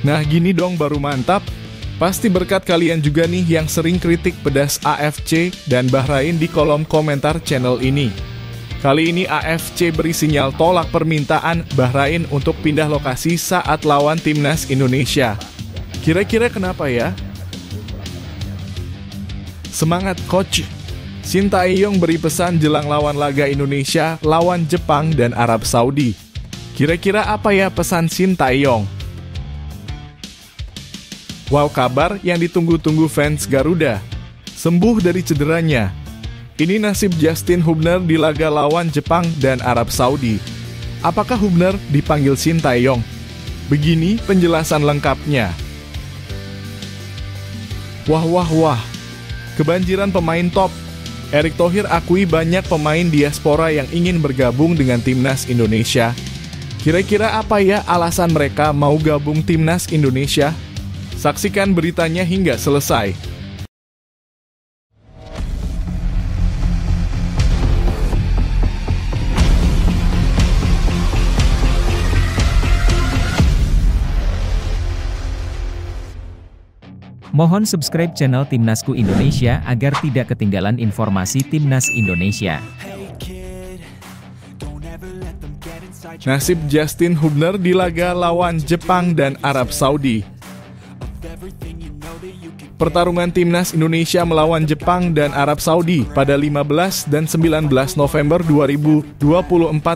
Nah gini dong baru mantap. Pasti berkat kalian juga nih yang sering kritik pedas AFC dan Bahrain di kolom komentar channel ini. Kali ini AFC beri sinyal tolak permintaan Bahrain untuk pindah lokasi saat lawan timnas Indonesia. Kira-kira kenapa ya? Semangat coach! Sintayong beri pesan jelang lawan laga Indonesia lawan Jepang dan Arab Saudi. Kira-kira apa ya pesan Sintayong? Wow, kabar yang ditunggu-tunggu fans Garuda. Sembuh dari cederanya. Ini nasib Justin Hubner di laga lawan Jepang dan Arab Saudi. Apakah Hubner dipanggil Sintayong? Begini penjelasan lengkapnya. Wah. Kebanjiran pemain top. Erick Thohir akui banyak pemain diaspora yang ingin bergabung dengan timnas Indonesia. Kira-kira apa ya alasan mereka mau gabung timnas Indonesia? Saksikan beritanya hingga selesai. Mohon subscribe channel Timnasku Indonesia agar tidak ketinggalan informasi Timnas Indonesia. Nasib Justin Hubner di laga lawan Jepang dan Arab Saudi. Pertarungan timnas Indonesia melawan Jepang dan Arab Saudi pada 15 dan 19 November 2024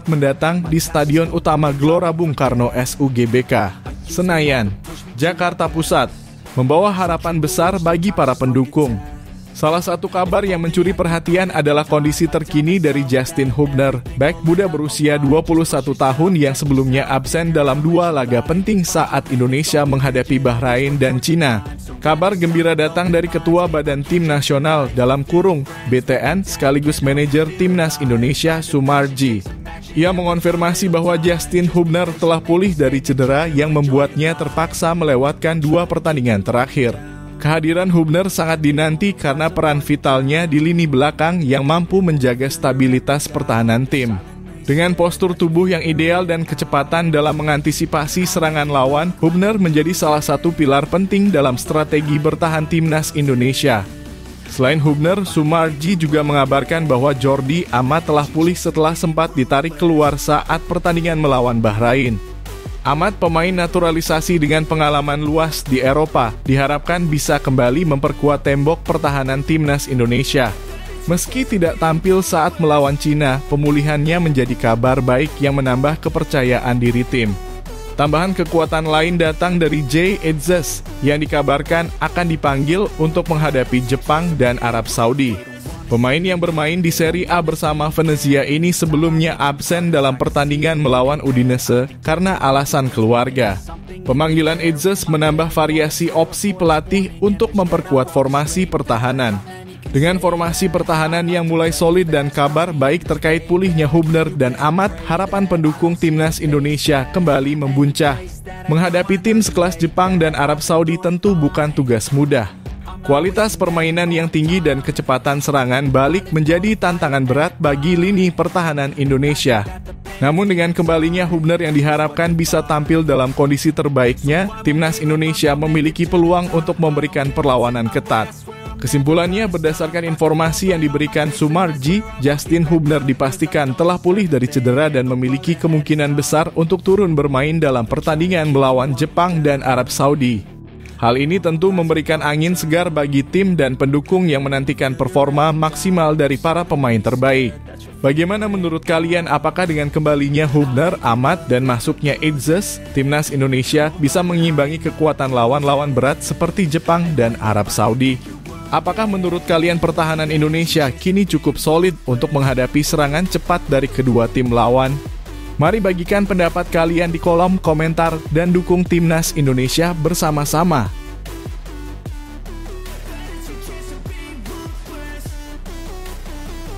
mendatang di Stadion Utama Gelora Bung Karno SUGBK, Senayan, Jakarta Pusat, membawa harapan besar bagi para pendukung. Salah satu kabar yang mencuri perhatian adalah kondisi terkini dari Justin Hubner, bek muda berusia 21 tahun yang sebelumnya absen dalam 2 laga penting saat Indonesia menghadapi Bahrain dan Cina. Kabar gembira datang dari Ketua Badan Tim Nasional (BTN) sekaligus manajer Timnas Indonesia Sumarji. Ia mengonfirmasi bahwa Justin Hubner telah pulih dari cedera yang membuatnya terpaksa melewatkan 2 pertandingan terakhir. Kehadiran Hubner sangat dinanti karena peran vitalnya di lini belakang yang mampu menjaga stabilitas pertahanan tim. Dengan postur tubuh yang ideal dan kecepatan dalam mengantisipasi serangan lawan, Hubner menjadi salah satu pilar penting dalam strategi bertahan timnas Indonesia. Selain Hubner, Sumarji juga mengabarkan bahwa Jordi Amat telah pulih setelah sempat ditarik keluar saat pertandingan melawan Bahrain. Amat, pemain naturalisasi dengan pengalaman luas di Eropa, diharapkan bisa kembali memperkuat tembok pertahanan timnas Indonesia. Meski tidak tampil saat melawan Cina, pemulihannya menjadi kabar baik yang menambah kepercayaan diri tim. Tambahan kekuatan lain datang dari Jay Edzes yang dikabarkan akan dipanggil untuk menghadapi Jepang dan Arab Saudi. Pemain yang bermain di Serie A bersama Venezia ini sebelumnya absen dalam pertandingan melawan Udinese karena alasan keluarga. Pemanggilan Edzes menambah variasi opsi pelatih untuk memperkuat formasi pertahanan. Dengan formasi pertahanan yang mulai solid dan kabar baik terkait pulihnya Hubner dan Amat, harapan pendukung timnas Indonesia kembali membuncah. Menghadapi tim sekelas Jepang dan Arab Saudi tentu bukan tugas mudah. Kualitas permainan yang tinggi dan kecepatan serangan balik menjadi tantangan berat bagi lini pertahanan Indonesia. Namun dengan kembalinya Hubner yang diharapkan bisa tampil dalam kondisi terbaiknya, timnas Indonesia memiliki peluang untuk memberikan perlawanan ketat. Kesimpulannya, berdasarkan informasi yang diberikan Sumarji, Justin Hubner dipastikan telah pulih dari cedera dan memiliki kemungkinan besar untuk turun bermain dalam pertandingan melawan Jepang dan Arab Saudi. Hal ini tentu memberikan angin segar bagi tim dan pendukung yang menantikan performa maksimal dari para pemain terbaik. Bagaimana menurut kalian, apakah dengan kembalinya Hubner, Amat, dan masuknya Edzes, timnas Indonesia bisa mengimbangi kekuatan lawan-lawan berat seperti Jepang dan Arab Saudi? Apakah menurut kalian pertahanan Indonesia kini cukup solid untuk menghadapi serangan cepat dari kedua tim lawan? Mari bagikan pendapat kalian di kolom komentar dan dukung timnas Indonesia bersama-sama.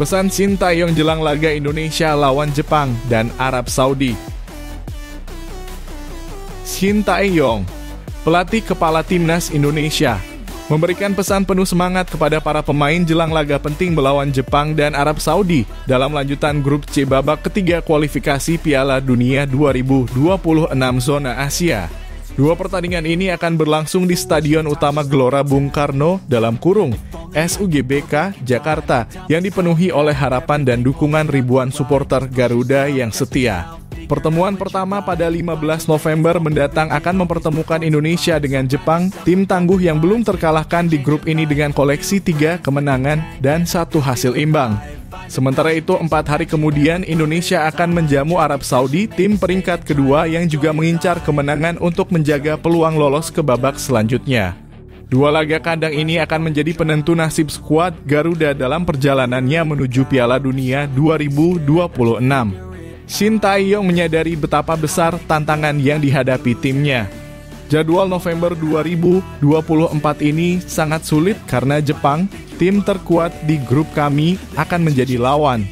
Pesan Sintayong jelang laga Indonesia lawan Jepang dan Arab Saudi. Sintayong, pelatih kepala timnas Indonesia, memberikan pesan penuh semangat kepada para pemain jelang laga penting melawan Jepang dan Arab Saudi dalam lanjutan grup C babak ketiga kualifikasi Piala Dunia 2026 zona Asia. Dua pertandingan ini akan berlangsung di Stadion Utama Gelora Bung Karno (SUGBK) Jakarta yang dipenuhi oleh harapan dan dukungan ribuan supporter Garuda yang setia. Pertemuan pertama pada 15 November mendatang akan mempertemukan Indonesia dengan Jepang, tim tangguh yang belum terkalahkan di grup ini dengan koleksi 3 kemenangan dan 1 hasil imbang. Sementara itu, 4 hari kemudian Indonesia akan menjamu Arab Saudi, tim peringkat kedua yang juga mengincar kemenangan untuk menjaga peluang lolos ke babak selanjutnya. Dua laga kandang ini akan menjadi penentu nasib skuad Garuda dalam perjalanannya menuju Piala Dunia 2026. Shin Tae-yong menyadari betapa besar tantangan yang dihadapi timnya. Jadwal November 2024 ini sangat sulit karena Jepang, tim terkuat di grup kami, akan menjadi lawan.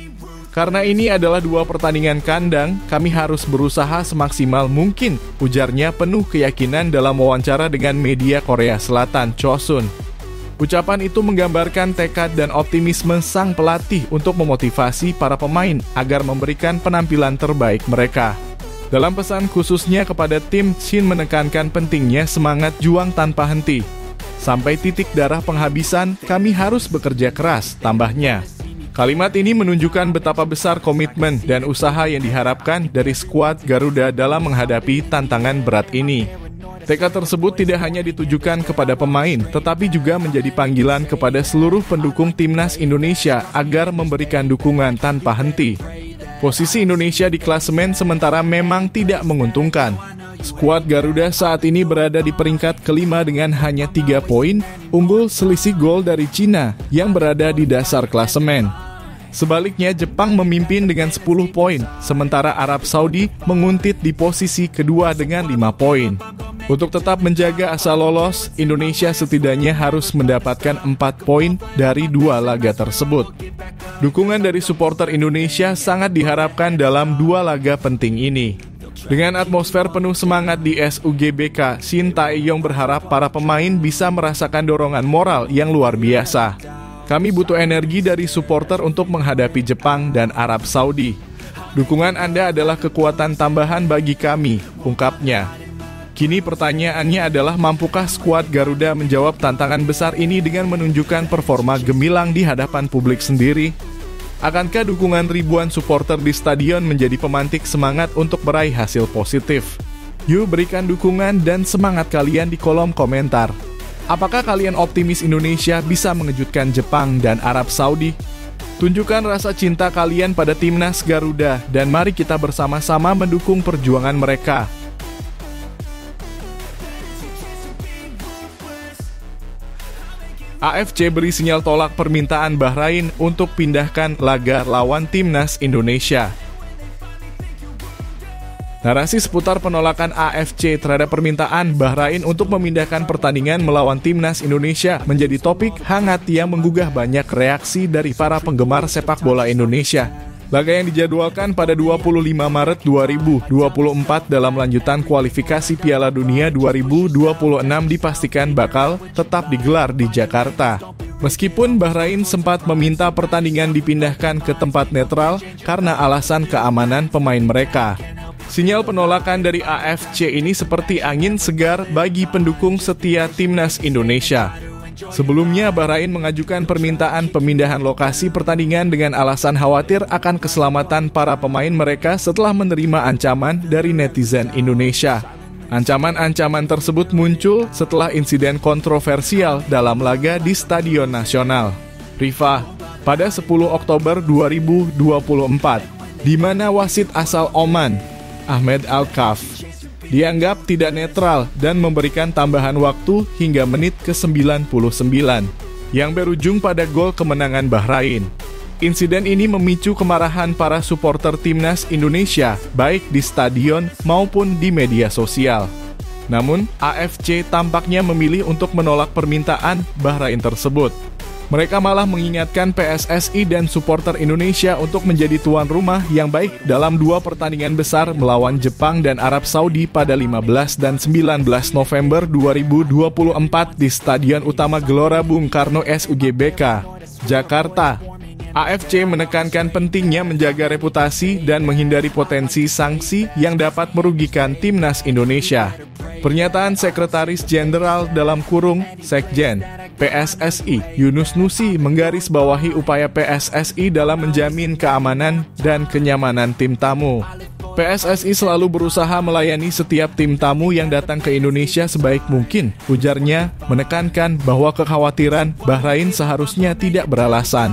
Karena ini adalah 2 pertandingan kandang, kami harus berusaha semaksimal mungkin, ujarnya penuh keyakinan dalam wawancara dengan media Korea Selatan, Chosun. Ucapan itu menggambarkan tekad dan optimisme sang pelatih untuk memotivasi para pemain agar memberikan penampilan terbaik mereka. Dalam pesan khususnya kepada tim, Shin menekankan pentingnya semangat juang tanpa henti. Sampai titik darah penghabisan, kami harus bekerja keras, tambahnya. Kalimat ini menunjukkan betapa besar komitmen dan usaha yang diharapkan dari skuad Garuda dalam menghadapi tantangan berat ini. Tekad tersebut tidak hanya ditujukan kepada pemain, tetapi juga menjadi panggilan kepada seluruh pendukung timnas Indonesia agar memberikan dukungan tanpa henti. Posisi Indonesia di klasemen sementara memang tidak menguntungkan. Skuad Garuda saat ini berada di peringkat kelima dengan hanya 3 poin, unggul selisih gol dari Cina yang berada di dasar klasemen. Sebaliknya, Jepang memimpin dengan 10 poin, sementara Arab Saudi menguntit di posisi kedua dengan 5 poin. Untuk tetap menjaga asa lolos, Indonesia setidaknya harus mendapatkan 4 poin dari 2 laga tersebut. Dukungan dari supporter Indonesia sangat diharapkan dalam 2 laga penting ini. Dengan atmosfer penuh semangat di SUGBK, Shin Tae-yong berharap para pemain bisa merasakan dorongan moral yang luar biasa. Kami butuh energi dari supporter untuk menghadapi Jepang dan Arab Saudi. Dukungan Anda adalah kekuatan tambahan bagi kami, ungkapnya. Kini pertanyaannya adalah mampukah skuad Garuda menjawab tantangan besar ini dengan menunjukkan performa gemilang di hadapan publik sendiri? Akankah dukungan ribuan supporter di stadion menjadi pemantik semangat untuk meraih hasil positif? Yuk berikan dukungan dan semangat kalian di kolom komentar. Apakah kalian optimis Indonesia bisa mengejutkan Jepang dan Arab Saudi? Tunjukkan rasa cinta kalian pada timnas Garuda dan mari kita bersama-sama mendukung perjuangan mereka. AFC beri sinyal tolak permintaan Bahrain untuk pindahkan laga lawan timnas Indonesia. Narasi seputar penolakan AFC terhadap permintaan Bahrain untuk memindahkan pertandingan melawan timnas Indonesia menjadi topik hangat yang menggugah banyak reaksi dari para penggemar sepak bola Indonesia. Laga yang dijadwalkan pada 25 Maret 2024 dalam lanjutan kualifikasi Piala Dunia 2026 dipastikan bakal tetap digelar di Jakarta. Meskipun Bahrain sempat meminta pertandingan dipindahkan ke tempat netral karena alasan keamanan pemain mereka. Sinyal penolakan dari AFC ini seperti angin segar bagi pendukung setia timnas Indonesia. Sebelumnya, Bahrain mengajukan permintaan pemindahan lokasi pertandingan dengan alasan khawatir akan keselamatan para pemain mereka setelah menerima ancaman dari netizen Indonesia. Ancaman-ancaman tersebut muncul setelah insiden kontroversial dalam laga di Stadion Nasional Rifah pada 10 Oktober 2024, di mana wasit asal Oman, Ahmed Al-Kaf, dianggap tidak netral dan memberikan tambahan waktu hingga menit ke-99, yang berujung pada gol kemenangan Bahrain. Insiden ini memicu kemarahan para supporter timnas Indonesia, baik di stadion maupun di media sosial. Namun, AFC tampaknya memilih untuk menolak permintaan Bahrain tersebut. Mereka malah mengingatkan PSSI dan supporter Indonesia untuk menjadi tuan rumah yang baik dalam 2 pertandingan besar melawan Jepang dan Arab Saudi pada 15 dan 19 November 2024 di Stadion Utama Gelora Bung Karno SUGBK, Jakarta. AFC menekankan pentingnya menjaga reputasi dan menghindari potensi sanksi yang dapat merugikan timnas Indonesia. Pernyataan Sekretaris Jenderal dalam kurung Sekjen PSSI Yunus Nusi menggarisbawahi upaya PSSI dalam menjamin keamanan dan kenyamanan tim tamu. PSSI selalu berusaha melayani setiap tim tamu yang datang ke Indonesia sebaik mungkin, ujarnya, menekankan bahwa kekhawatiran Bahrain seharusnya tidak beralasan.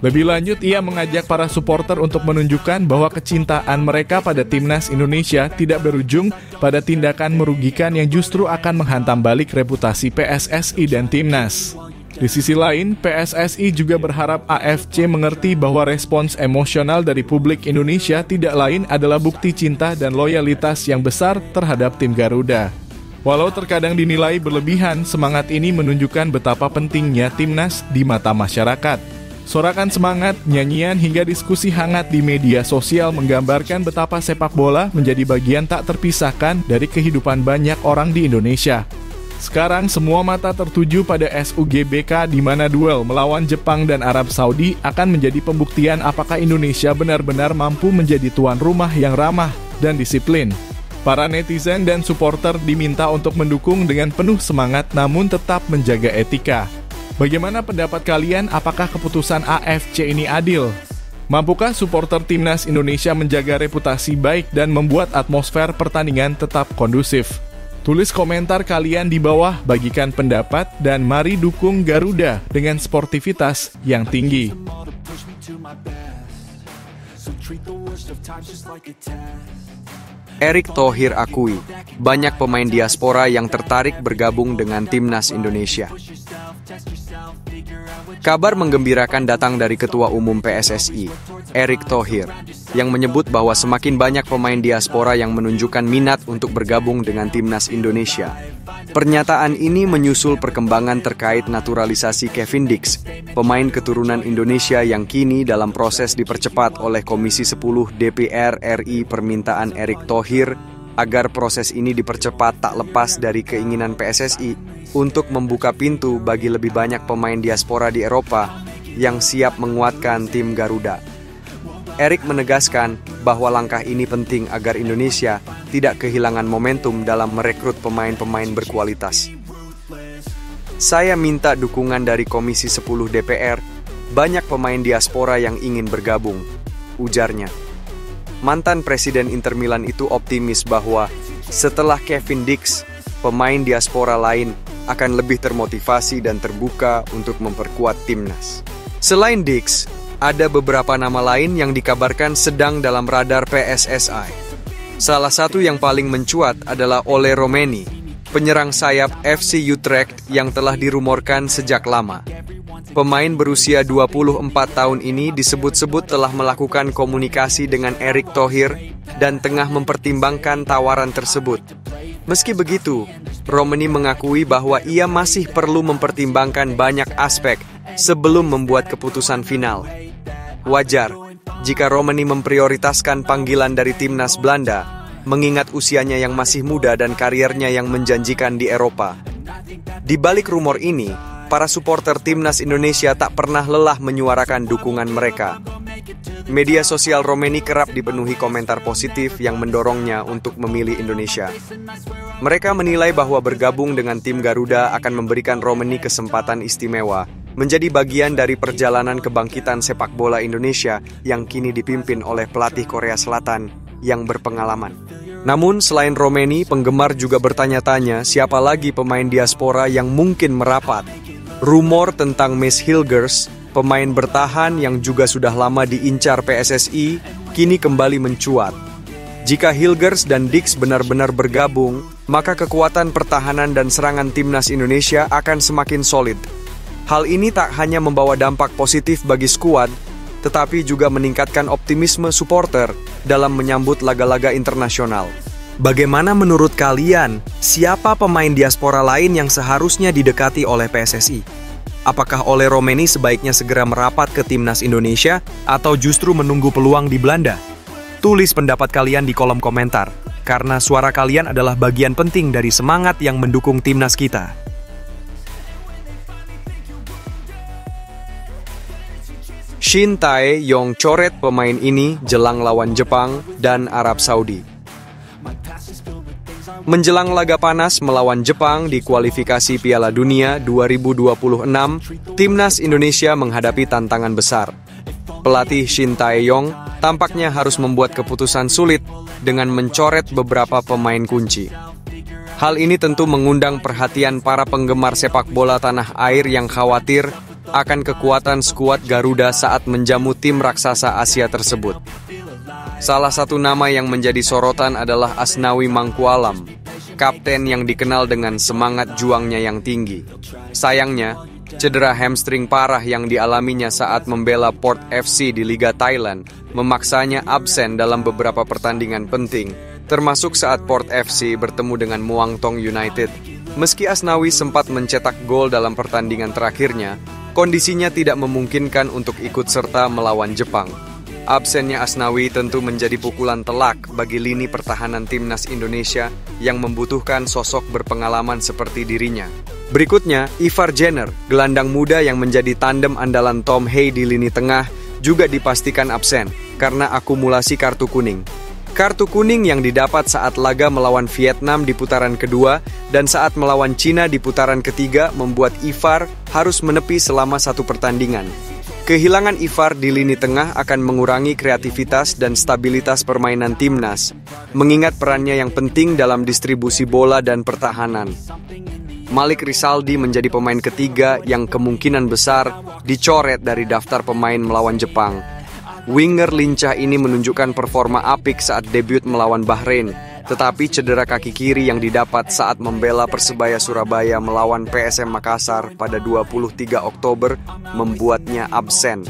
Lebih lanjut, ia mengajak para supporter untuk menunjukkan bahwa kecintaan mereka pada timnas Indonesia tidak berujung pada tindakan merugikan yang justru akan menghantam balik reputasi PSSI dan timnas. Di sisi lain, PSSI juga berharap AFC mengerti bahwa respons emosional dari publik Indonesia tidak lain adalah bukti cinta dan loyalitas yang besar terhadap tim Garuda. Walau terkadang dinilai berlebihan, semangat ini menunjukkan betapa pentingnya timnas di mata masyarakat. Sorakan semangat, nyanyian, hingga diskusi hangat di media sosial menggambarkan betapa sepak bola menjadi bagian tak terpisahkan dari kehidupan banyak orang di Indonesia. Sekarang semua mata tertuju pada SUGBK di mana duel melawan Jepang dan Arab Saudi akan menjadi pembuktian apakah Indonesia benar-benar mampu menjadi tuan rumah yang ramah dan disiplin. Para netizen dan supporter diminta untuk mendukung dengan penuh semangat namun tetap menjaga etika. Bagaimana pendapat kalian? Apakah keputusan AFC ini adil? Mampukah supporter timnas Indonesia menjaga reputasi baik dan membuat atmosfer pertandingan tetap kondusif? Tulis komentar kalian di bawah, bagikan pendapat, dan mari dukung Garuda dengan sportivitas yang tinggi. Erick Thohir akui, banyak pemain diaspora yang tertarik bergabung dengan timnas Indonesia. Kabar menggembirakan datang dari Ketua Umum PSSI, Erick Thohir, yang menyebut bahwa semakin banyak pemain diaspora yang menunjukkan minat untuk bergabung dengan timnas Indonesia. Pernyataan ini menyusul perkembangan terkait naturalisasi Kevin Dix, pemain keturunan Indonesia yang kini dalam proses dipercepat oleh Komisi 10 DPR RI. Permintaan Erick Thohir agar proses ini dipercepat tak lepas dari keinginan PSSI untuk membuka pintu bagi lebih banyak pemain diaspora di Eropa yang siap menguatkan tim Garuda. Erick menegaskan bahwa langkah ini penting agar Indonesia tidak kehilangan momentum dalam merekrut pemain-pemain berkualitas. Saya minta dukungan dari Komisi 10 DPR, banyak pemain diaspora yang ingin bergabung, ujarnya. Mantan Presiden Inter Milan itu optimis bahwa setelah Kevin Dix, pemain diaspora lain akan lebih termotivasi dan terbuka untuk memperkuat timnas. Selain Dix, ada beberapa nama lain yang dikabarkan sedang dalam radar PSSI. Salah satu yang paling mencuat adalah Ole Romeni, penyerang sayap FC Utrecht yang telah dirumorkan sejak lama. Pemain berusia 24 tahun ini disebut-sebut telah melakukan komunikasi dengan Erick Thohir dan tengah mempertimbangkan tawaran tersebut. Meski begitu, Romeni mengakui bahwa ia masih perlu mempertimbangkan banyak aspek sebelum membuat keputusan final. Wajar jika Romeni memprioritaskan panggilan dari timnas Belanda, mengingat usianya yang masih muda dan kariernya yang menjanjikan di Eropa. Di balik rumor ini, para supporter timnas Indonesia tak pernah lelah menyuarakan dukungan mereka. Media sosial Romeni kerap dipenuhi komentar positif yang mendorongnya untuk memilih Indonesia. Mereka menilai bahwa bergabung dengan tim Garuda akan memberikan Romeni kesempatan istimewa menjadi bagian dari perjalanan kebangkitan sepak bola Indonesia yang kini dipimpin oleh pelatih Korea Selatan yang berpengalaman. Namun selain Romeni, penggemar juga bertanya-tanya siapa lagi pemain diaspora yang mungkin merapat. Rumor tentang Mads Hilgers, pemain bertahan yang juga sudah lama diincar PSSI, kini kembali mencuat. Jika Hilgers dan Dix benar-benar bergabung, maka kekuatan pertahanan dan serangan timnas Indonesia akan semakin solid. Hal ini tak hanya membawa dampak positif bagi skuad, tetapi juga meningkatkan optimisme supporter dalam menyambut laga-laga internasional. Bagaimana menurut kalian, siapa pemain diaspora lain yang seharusnya didekati oleh PSSI? Apakah Ole Romeni sebaiknya segera merapat ke timnas Indonesia atau justru menunggu peluang di Belanda? Tulis pendapat kalian di kolom komentar, karena suara kalian adalah bagian penting dari semangat yang mendukung timnas kita. Shin Tae-yong coret pemain ini jelang lawan Jepang dan Arab Saudi. Menjelang laga panas melawan Jepang di kualifikasi Piala Dunia 2026, Timnas Indonesia menghadapi tantangan besar. Pelatih Shin Tae-yong tampaknya harus membuat keputusan sulit dengan mencoret beberapa pemain kunci. Hal ini tentu mengundang perhatian para penggemar sepak bola tanah air yang khawatir akan kekuatan skuad Garuda saat menjamu tim raksasa Asia tersebut. Salah satu nama yang menjadi sorotan adalah Asnawi Mangkualam, kapten yang dikenal dengan semangat juangnya yang tinggi. Sayangnya, cedera hamstring parah yang dialaminya saat membela Port FC di Liga Thailand memaksanya absen dalam beberapa pertandingan penting, termasuk saat Port FC bertemu dengan Muang Thong United. Meski Asnawi sempat mencetak gol dalam pertandingan terakhirnya, kondisinya tidak memungkinkan untuk ikut serta melawan Jepang. Absennya Asnawi tentu menjadi pukulan telak bagi lini pertahanan Timnas Indonesia yang membutuhkan sosok berpengalaman seperti dirinya. Berikutnya, Ivar Jenner, gelandang muda yang menjadi tandem andalan Tom Hay di lini tengah, juga dipastikan absen karena akumulasi kartu kuning. Kartu kuning yang didapat saat laga melawan Vietnam di putaran kedua dan saat melawan Cina di putaran ketiga membuat Ivar harus menepi selama satu pertandingan. Kehilangan Ivar di lini tengah akan mengurangi kreativitas dan stabilitas permainan Timnas, mengingat perannya yang penting dalam distribusi bola dan pertahanan. Malik Rizaldi menjadi pemain ketiga yang kemungkinan besar dicoret dari daftar pemain melawan Jepang. Winger lincah ini menunjukkan performa apik saat debut melawan Bahrain, tetapi cedera kaki kiri yang didapat saat membela Persebaya Surabaya melawan PSM Makassar pada 23 Oktober membuatnya absen.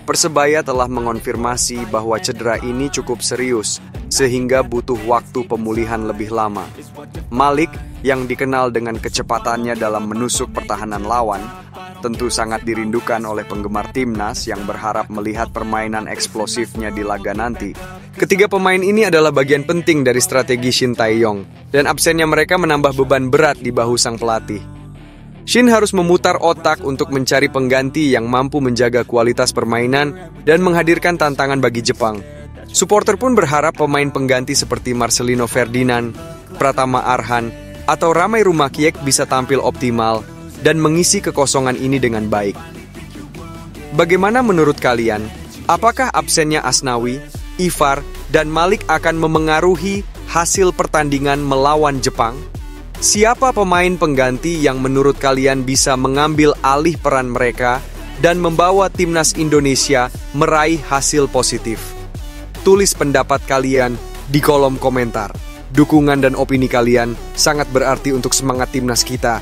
Persebaya telah mengonfirmasi bahwa cedera ini cukup serius, sehingga butuh waktu pemulihan lebih lama. Malik, yang dikenal dengan kecepatannya dalam menusuk pertahanan lawan, tentu sangat dirindukan oleh penggemar Timnas yang berharap melihat permainan eksplosifnya di laga nanti. Ketiga pemain ini adalah bagian penting dari strategi Shin Tae-yong, dan absennya mereka menambah beban berat di bahu sang pelatih. Shin harus memutar otak untuk mencari pengganti yang mampu menjaga kualitas permainan dan menghadirkan tantangan bagi Jepang. Supporter pun berharap pemain pengganti seperti Marcelino Ferdinand, Pratama Arhan, atau Ramai Rumakiek bisa tampil optimal dan mengisi kekosongan ini dengan baik. Bagaimana menurut kalian? Apakah absennya Asnawi, Ivar, dan Malik akan memengaruhi hasil pertandingan melawan Jepang? Siapa pemain pengganti yang menurut kalian bisa mengambil alih peran mereka dan membawa Timnas Indonesia meraih hasil positif? Tulis pendapat kalian di kolom komentar. Dukungan dan opini kalian sangat berarti untuk semangat Timnas kita.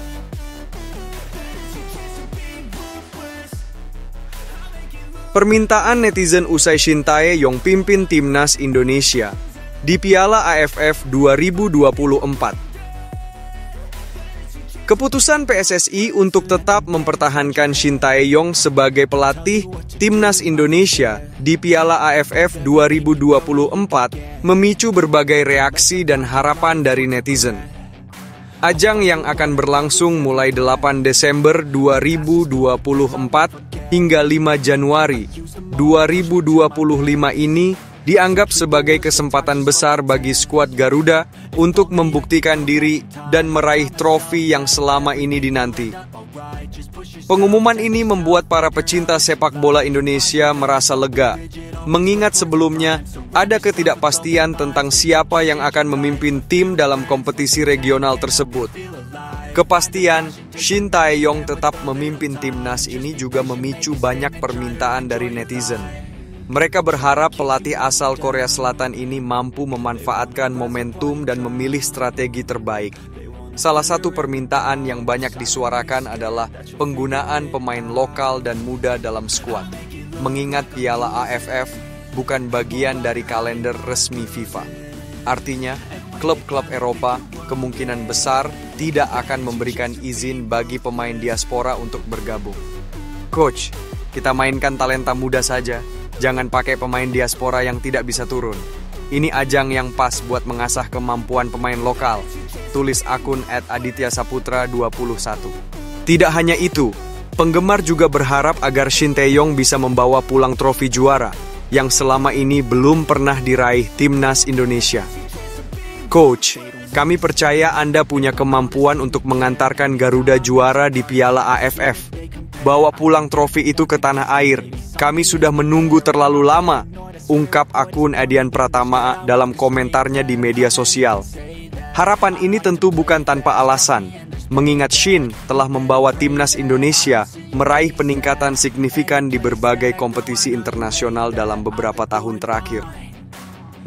Permintaan netizen usai Shin Tae-yong pimpin Timnas Indonesia di Piala AFF 2024. Keputusan PSSI untuk tetap mempertahankan Shin Tae-yong sebagai pelatih Timnas Indonesia di Piala AFF 2024 memicu berbagai reaksi dan harapan dari netizen. Ajang yang akan berlangsung mulai 8 Desember 2024 hingga 5 Januari 2025 ini dianggap sebagai kesempatan besar bagi skuad Garuda untuk membuktikan diri dan meraih trofi yang selama ini dinanti. Pengumuman ini membuat para pecinta sepak bola Indonesia merasa lega, mengingat sebelumnya ada ketidakpastian tentang siapa yang akan memimpin tim dalam kompetisi regional tersebut. Kepastian Shin Tae-yong tetap memimpin timnas ini juga memicu banyak permintaan dari netizen. Mereka berharap pelatih asal Korea Selatan ini mampu memanfaatkan momentum dan memilih strategi terbaik. Salah satu permintaan yang banyak disuarakan adalah penggunaan pemain lokal dan muda dalam skuad, mengingat Piala AFF bukan bagian dari kalender resmi FIFA. Artinya, klub-klub Eropa kemungkinan besar tidak akan memberikan izin bagi pemain diaspora untuk bergabung. Coach, kita mainkan talenta muda saja. Jangan pakai pemain diaspora yang tidak bisa turun. Ini ajang yang pas buat mengasah kemampuan pemain lokal. Tulis akun @adityasaputra21. Tidak hanya itu, penggemar juga berharap agar Shin Tae-yong bisa membawa pulang trofi juara yang selama ini belum pernah diraih Timnas Indonesia. Coach, Kami percaya Anda punya kemampuan untuk mengantarkan Garuda juara di Piala AFF. Bawa pulang trofi itu ke tanah air. Kami sudah menunggu terlalu lama, ungkap akun Edian Pratama dalam komentarnya di media sosial. Harapan ini tentu bukan tanpa alasan, mengingat Shin telah membawa timnas Indonesia meraih peningkatan signifikan di berbagai kompetisi internasional dalam beberapa tahun terakhir.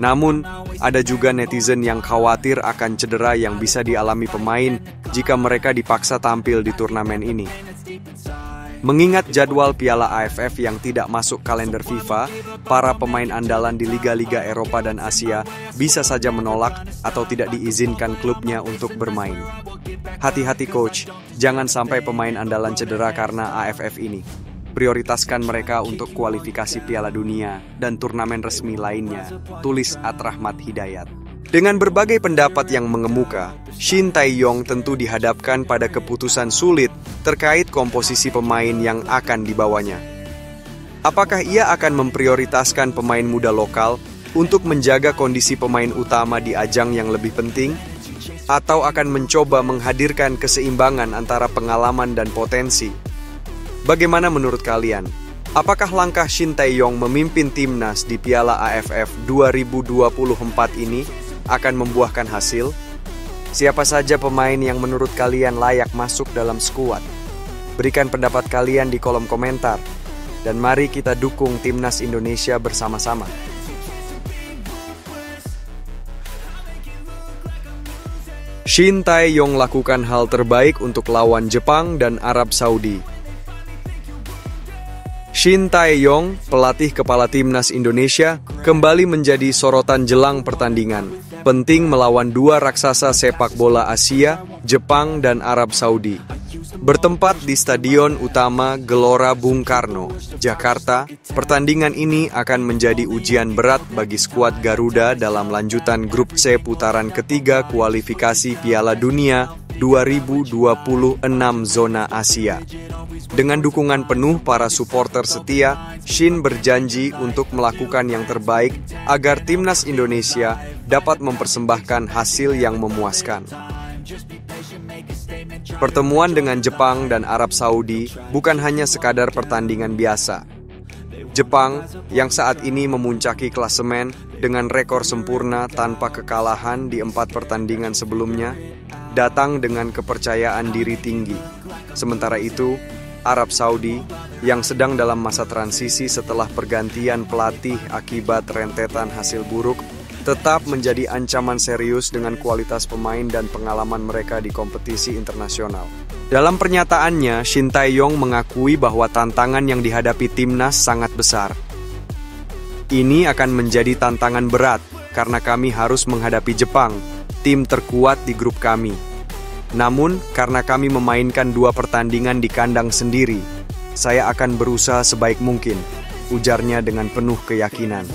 Namun, ada juga netizen yang khawatir akan cedera yang bisa dialami pemain jika mereka dipaksa tampil di turnamen ini. Mengingat jadwal Piala AFF yang tidak masuk kalender FIFA, para pemain andalan di liga-liga Eropa dan Asia bisa saja menolak atau tidak diizinkan klubnya untuk bermain. Hati-hati coach, jangan sampai pemain andalan cedera karena AFF ini. Prioritaskan mereka untuk kualifikasi Piala Dunia dan turnamen resmi lainnya, tulis Atrahmat Hidayat. Dengan berbagai pendapat yang mengemuka, Shin Tae-yong tentu dihadapkan pada keputusan sulit terkait komposisi pemain yang akan dibawanya. Apakah ia akan memprioritaskan pemain muda lokal untuk menjaga kondisi pemain utama di ajang yang lebih penting? Atau akan mencoba menghadirkan keseimbangan antara pengalaman dan potensi? Bagaimana menurut kalian? Apakah langkah Shin Tae-yong memimpin timnas di Piala AFF 2024 ini akan membuahkan hasil? Siapa saja pemain yang menurut kalian layak masuk dalam skuad? Berikan pendapat kalian di kolom komentar. Dan mari kita dukung timnas Indonesia bersama-sama. Shin Tae-yong lakukan hal terbaik untuk lawan Jepang dan Arab Saudi. Shin Tae-yong, pelatih kepala timnas Indonesia, kembali menjadi sorotan jelang pertandingan penting melawan dua raksasa sepak bola Asia, Jepang dan Arab Saudi. Bertempat di Stadion Utama Gelora Bung Karno, Jakarta, pertandingan ini akan menjadi ujian berat bagi skuad Garuda dalam lanjutan grup C putaran ketiga kualifikasi Piala Dunia 2026 zona Asia. Dengan dukungan penuh para supporter setia, Shin berjanji untuk melakukan yang terbaik agar timnas Indonesia dapat mempersembahkan hasil yang memuaskan. Pertemuan dengan Jepang dan Arab Saudi bukan hanya sekadar pertandingan biasa. Jepang, yang saat ini memuncaki klasemen dengan rekor sempurna tanpa kekalahan di 4 pertandingan sebelumnya, datang dengan kepercayaan diri tinggi. Sementara itu, Arab Saudi, yang sedang dalam masa transisi setelah pergantian pelatih akibat rentetan hasil buruk, tetap menjadi ancaman serius dengan kualitas pemain dan pengalaman mereka di kompetisi internasional. Dalam pernyataannya, Shin Tae-yong mengakui bahwa tantangan yang dihadapi timnas sangat besar. Ini akan menjadi tantangan berat karena kami harus menghadapi Jepang, tim terkuat di grup kami. Namun, karena kami memainkan 2 pertandingan di kandang sendiri, saya akan berusaha sebaik mungkin, ujarnya dengan penuh keyakinan.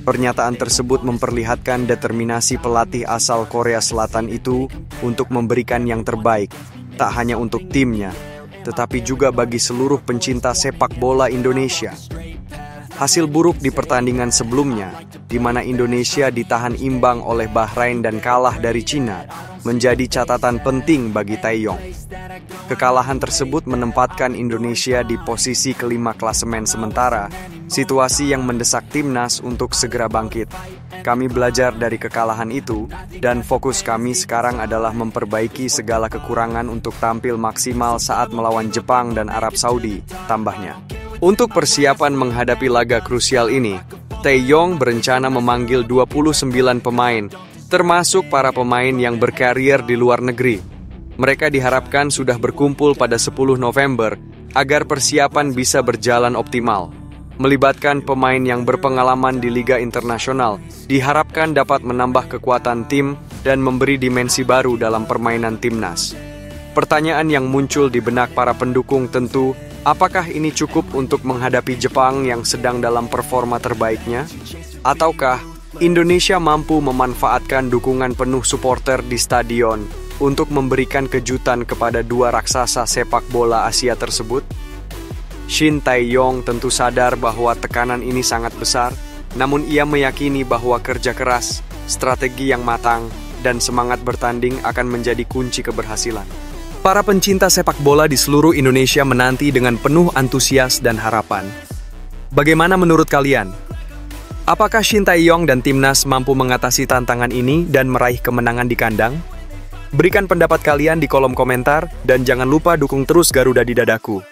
Pernyataan tersebut memperlihatkan determinasi pelatih asal Korea Selatan itu untuk memberikan yang terbaik, tak hanya untuk timnya, tetapi juga bagi seluruh pencinta sepak bola Indonesia. Hasil buruk di pertandingan sebelumnya, di mana Indonesia ditahan imbang oleh Bahrain dan kalah dari Cina, menjadi catatan penting bagi Tae-yong. Kekalahan tersebut menempatkan Indonesia di posisi kelima klasemen sementara, situasi yang mendesak timnas untuk segera bangkit. Kami belajar dari kekalahan itu, dan fokus kami sekarang adalah memperbaiki segala kekurangan untuk tampil maksimal saat melawan Jepang dan Arab Saudi, tambahnya. Untuk persiapan menghadapi laga krusial ini, Tae-yong berencana memanggil 29 pemain, termasuk para pemain yang berkarier di luar negeri. Mereka diharapkan sudah berkumpul pada 10 November agar persiapan bisa berjalan optimal. Melibatkan pemain yang berpengalaman di Liga Internasional, diharapkan dapat menambah kekuatan tim dan memberi dimensi baru dalam permainan timnas. Pertanyaan yang muncul di benak para pendukung tentu, apakah ini cukup untuk menghadapi Jepang yang sedang dalam performa terbaiknya? Ataukah Indonesia mampu memanfaatkan dukungan penuh supporter di stadion untuk memberikan kejutan kepada 2 raksasa sepak bola Asia tersebut? Shin Tae-yong tentu sadar bahwa tekanan ini sangat besar, namun ia meyakini bahwa kerja keras, strategi yang matang, dan semangat bertanding akan menjadi kunci keberhasilan. Para pencinta sepak bola di seluruh Indonesia menanti dengan penuh antusias dan harapan. Bagaimana menurut kalian? Apakah Shin Tae-yong dan timnas mampu mengatasi tantangan ini dan meraih kemenangan di kandang? Berikan pendapat kalian di kolom komentar dan jangan lupa dukung terus Garuda di Dadaku.